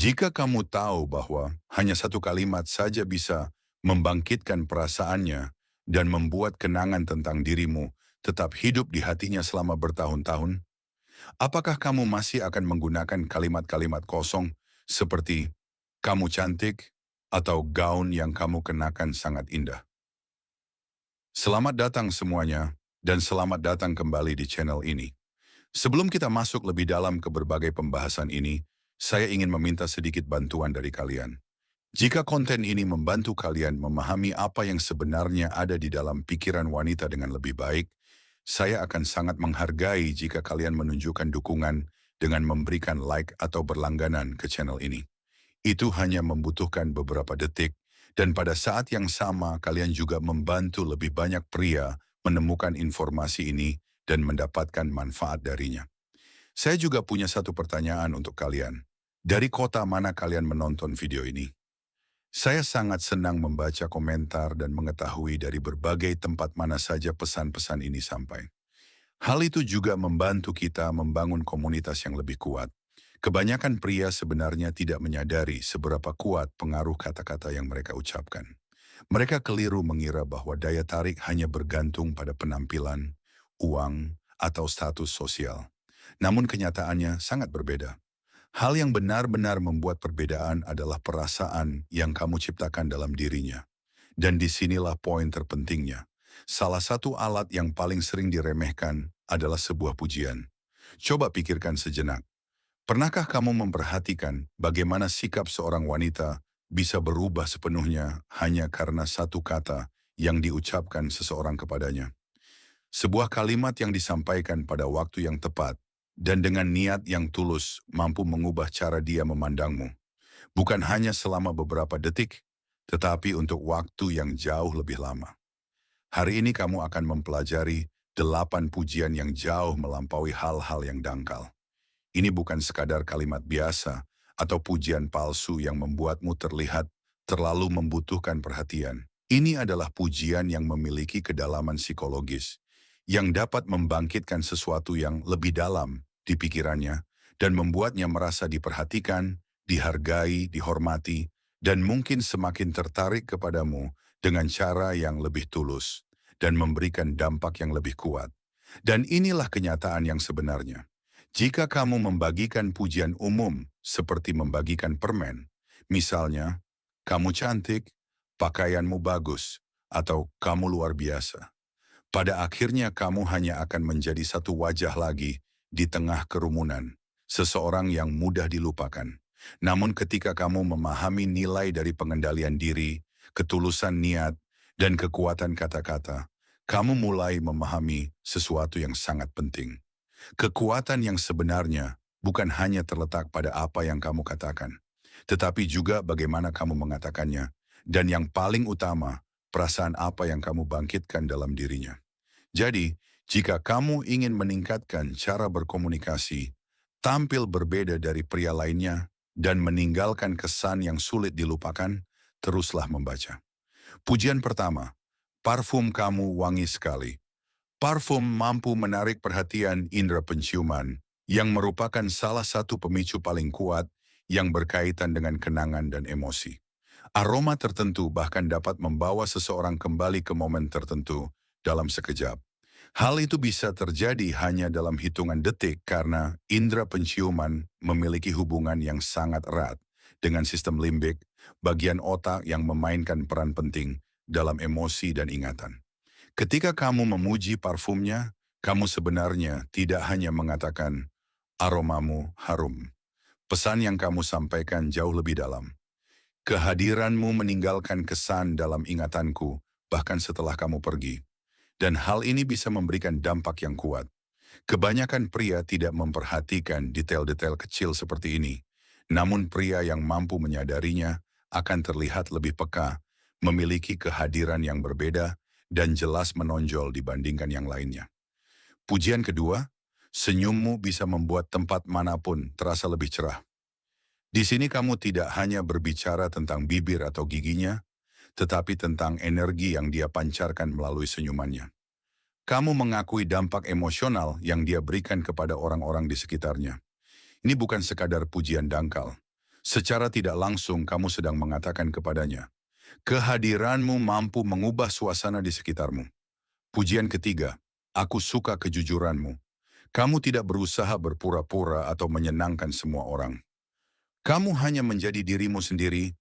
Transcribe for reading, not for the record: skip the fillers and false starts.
Jika kamu tahu bahwa hanya satu kalimat saja bisa membangkitkan perasaannya dan membuat kenangan tentang dirimu tetap hidup di hatinya selama bertahun-tahun, apakah kamu masih akan menggunakan kalimat-kalimat kosong seperti "kamu cantik" atau "gaun yang kamu kenakan sangat indah"? Selamat datang semuanya, dan selamat datang kembali di channel ini. Sebelum kita masuk lebih dalam ke berbagai pembahasan ini, saya ingin meminta sedikit bantuan dari kalian. Jika konten ini membantu kalian memahami apa yang sebenarnya ada di dalam pikiran wanita dengan lebih baik, saya akan sangat menghargai jika kalian menunjukkan dukungan dengan memberikan like atau berlangganan ke channel ini. Itu hanya membutuhkan beberapa detik, dan pada saat yang sama kalian juga membantu lebih banyak pria menemukan informasi ini dan mendapatkan manfaat darinya. Saya juga punya satu pertanyaan untuk kalian. Dari kota mana kalian menonton video ini? Saya sangat senang membaca komentar dan mengetahui dari berbagai tempat mana saja pesan-pesan ini sampai. Hal itu juga membantu kita membangun komunitas yang lebih kuat. Kebanyakan pria sebenarnya tidak menyadari seberapa kuat pengaruh kata-kata yang mereka ucapkan. Mereka keliru mengira bahwa daya tarik hanya bergantung pada penampilan, uang, atau status sosial. Namun kenyataannya sangat berbeda. Hal yang benar-benar membuat perbedaan adalah perasaan yang kamu ciptakan dalam dirinya. Dan disinilah poin terpentingnya. Salah satu alat yang paling sering diremehkan adalah sebuah pujian. Coba pikirkan sejenak. Pernahkah kamu memperhatikan bagaimana sikap seorang wanita bisa berubah sepenuhnya hanya karena satu kata yang diucapkan seseorang kepadanya? Sebuah kalimat yang disampaikan pada waktu yang tepat dan dengan niat yang tulus mampu mengubah cara dia memandangmu. Bukan hanya selama beberapa detik, tetapi untuk waktu yang jauh lebih lama. Hari ini kamu akan mempelajari 8 pujian yang jauh melampaui hal-hal yang dangkal. Ini bukan sekadar kalimat biasa atau pujian palsu yang membuatmu terlihat terlalu membutuhkan perhatian. Ini adalah pujian yang memiliki kedalaman psikologis, yang dapat membangkitkan sesuatu yang lebih dalam di pikirannya dan membuatnya merasa diperhatikan, dihargai, dihormati, dan mungkin semakin tertarik kepadamu dengan cara yang lebih tulus dan memberikan dampak yang lebih kuat. Dan inilah kenyataan yang sebenarnya. Jika kamu membagikan pujian umum seperti membagikan permen, misalnya, kamu cantik, pakaianmu bagus, atau kamu luar biasa, pada akhirnya kamu hanya akan menjadi satu wajah lagi di tengah kerumunan, seseorang yang mudah dilupakan. Namun ketika kamu memahami nilai dari pengendalian diri, ketulusan niat, dan kekuatan kata-kata, kamu mulai memahami sesuatu yang sangat penting. Kekuatan yang sebenarnya bukan hanya terletak pada apa yang kamu katakan, tetapi juga bagaimana kamu mengatakannya, dan yang paling utama, perasaan apa yang kamu bangkitkan dalam dirinya. Jadi, jika kamu ingin meningkatkan cara berkomunikasi, tampil berbeda dari pria lainnya, dan meninggalkan kesan yang sulit dilupakan, teruslah membaca. Pujian pertama, parfum kamu wangi sekali. Parfum mampu menarik perhatian indera penciuman, yang merupakan salah satu pemicu paling kuat yang berkaitan dengan kenangan dan emosi. Aroma tertentu bahkan dapat membawa seseorang kembali ke momen tertentu dalam sekejap. Hal itu bisa terjadi hanya dalam hitungan detik karena indera penciuman memiliki hubungan yang sangat erat dengan sistem limbik, bagian otak yang memainkan peran penting dalam emosi dan ingatan. Ketika kamu memuji parfumnya, kamu sebenarnya tidak hanya mengatakan, aromamu harum. Pesan yang kamu sampaikan jauh lebih dalam. Kehadiranmu meninggalkan kesan dalam ingatanku, bahkan setelah kamu pergi. Dan hal ini bisa memberikan dampak yang kuat. Kebanyakan pria tidak memperhatikan detail-detail kecil seperti ini. Namun pria yang mampu menyadarinya akan terlihat lebih peka, memiliki kehadiran yang berbeda, dan jelas menonjol dibandingkan yang lainnya. Pujian kedua, senyummu bisa membuat tempat manapun terasa lebih cerah. Di sini kamu tidak hanya berbicara tentang bibir atau giginya, tetapi tentang energi yang dia pancarkan melalui senyumannya. Kamu mengakui dampak emosional yang dia berikan kepada orang-orang di sekitarnya. Ini bukan sekadar pujian dangkal. Secara tidak langsung kamu sedang mengatakan kepadanya, kehadiranmu mampu mengubah suasana di sekitarmu. Pujian ketiga, aku suka kejujuranmu. Kamu tidak berusaha berpura-pura atau menyenangkan semua orang. Kamu hanya menjadi dirimu sendiri